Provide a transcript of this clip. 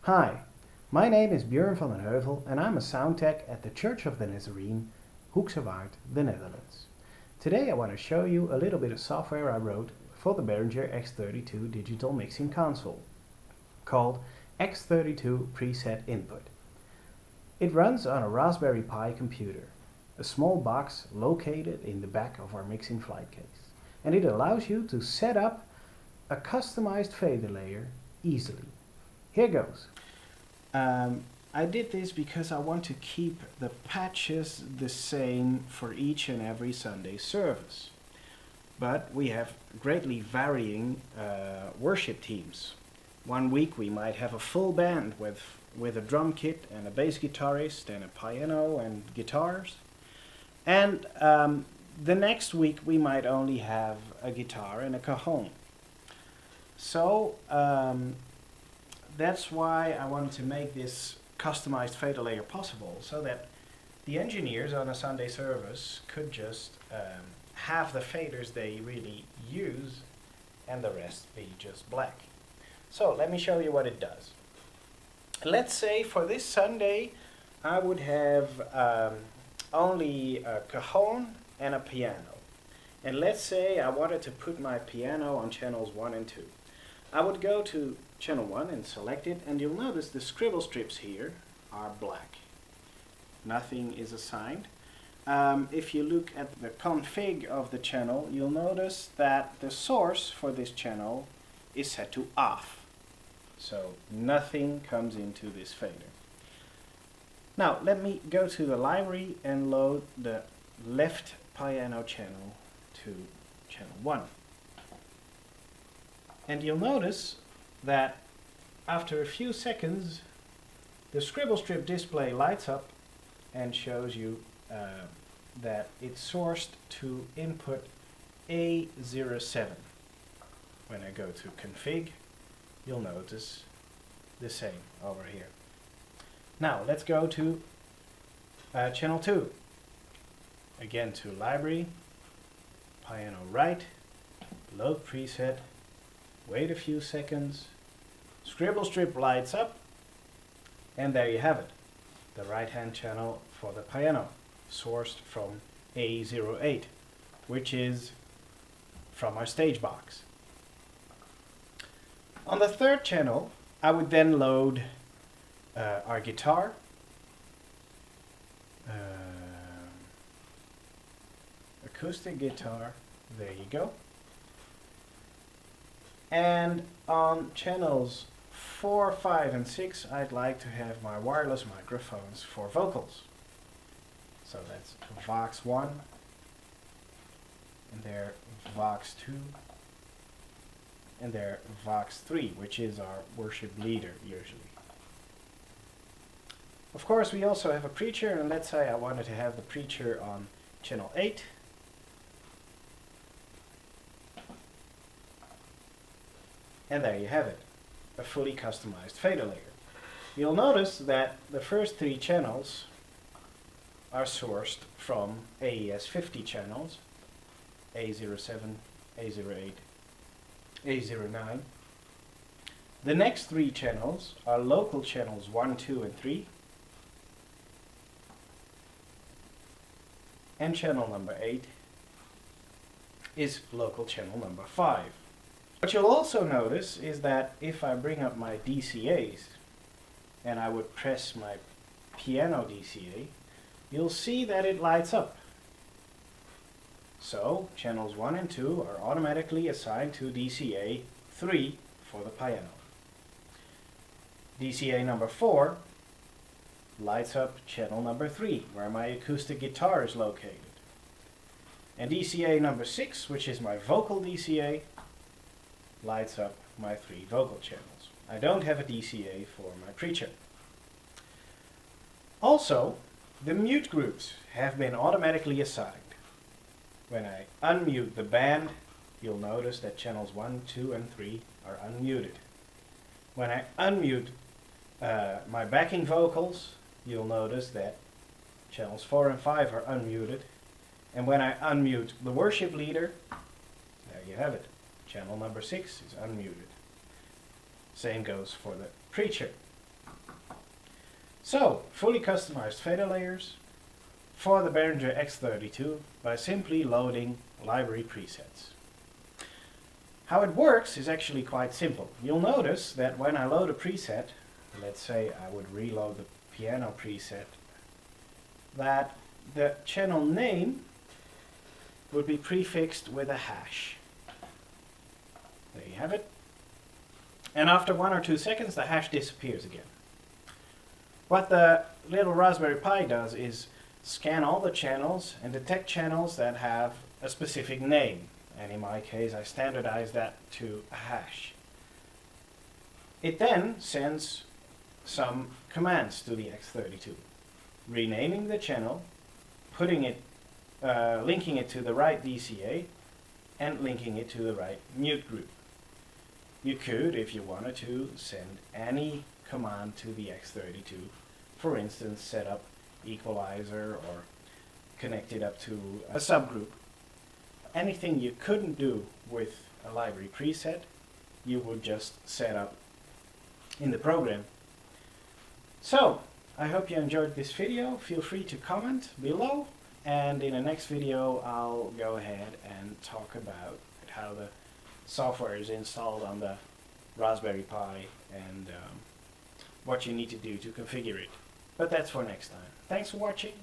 Hi, my name is Björn van den Heuvel and I'm a sound tech at the Church of the Nazarene, Hoekse Waard, the Netherlands. Today I want to show you a little bit of software I wrote for the Behringer X32 digital mixing console, called X32 PresetInput. It runs on a Raspberry Pi computer, a small box located in the back of our mixing flight case, and it allows you to set up a customized fader layer easily. Here goes. I did this because I want to keep the patches the same for each and every Sunday service. But we have greatly varying worship teams. One week we might have a full band with a drum kit and a bass guitarist and a piano and guitars. And the next week we might only have a guitar and a cajon. So that's why I wanted to make this customized fader layer possible, so that the engineers on a Sunday service could just have the faders they really use and the rest be just black. So let me show you what it does. Let's say for this Sunday I would have only a cajon and a piano. And let's say I wanted to put my piano on channels 1 and 2. I would go to channel 1 and select it, and you'll notice the scribble strips here are black. Nothing is assigned. If you look at the config of the channel, you'll notice that the source for this channel is set to off. So nothing comes into this fader. Now let me go to the library and load the left piano channel to channel 1. And you'll notice that after a few seconds the scribble strip display lights up and shows you that it's sourced to input A07. When I go to config, you'll notice the same over here. Now let's go to channel 2. Again to library, piano right, load preset, wait a few seconds, scribble strip lights up, and there you have it. The right hand channel for the piano, sourced from A08, which is from our stage box. On the third channel I would then load our guitar, acoustic guitar, there you go. And on channels 4, 5 and 6 I'd like to have my wireless microphones for vocals. So that's Vox 1, and there Vox 2, and there Vox 3, which is our worship leader usually. Of course we also have a preacher, and let's say I wanted to have the preacher on channel 8. And there you have it, a fully customized fader layer. You'll notice that the first 3 channels are sourced from AES 50 channels, A07, A08, A09. The next 3 channels are local channels 1, 2 and 3. And channel number 8 is local channel number 5. What you'll also notice is that if I bring up my DCAs and I would press my piano DCA, you'll see that it lights up. So channels 1 and 2 are automatically assigned to DCA 3 for the piano. DCA number 4 lights up channel number 3, where my acoustic guitar is located. And DCA number 6, which is my vocal DCA, lights up my 3 vocal channels. I don't have a DCA for my preacher. Also, the mute groups have been automatically assigned. When I unmute the band, you'll notice that channels 1, 2 and 3 are unmuted. When I unmute my backing vocals, you'll notice that channels 4 and 5 are unmuted. And when I unmute the worship leader, there you have it. Channel number 6 is unmuted. Same goes for the preacher. So, fully customized fader layers for the Behringer X32 by simply loading library presets. How it works is actually quite simple. You'll notice that when I load a preset, let's say I would reload the piano preset, that the channel name would be prefixed with a hash. There you have it. And after 1 or 2 seconds the hash disappears again. What the little Raspberry Pi does is scan all the channels and detect channels that have a specific name. And in my case I standardize that to a hash. It then sends some commands to the X32, renaming the channel, putting it, linking it to the right DCA, and linking it to the right mute group. You could, if you wanted to, send any command to the X32. For instance, set up equalizer or connect it up to a subgroup. Anything you couldn't do with a library preset, you would just set up in the program. So, I hope you enjoyed this video. Feel free to comment below, and in the next video I'll go ahead and talk about how the software is installed on the Raspberry Pi and what you need to do to configure it. But that's for next time. Thanks for watching.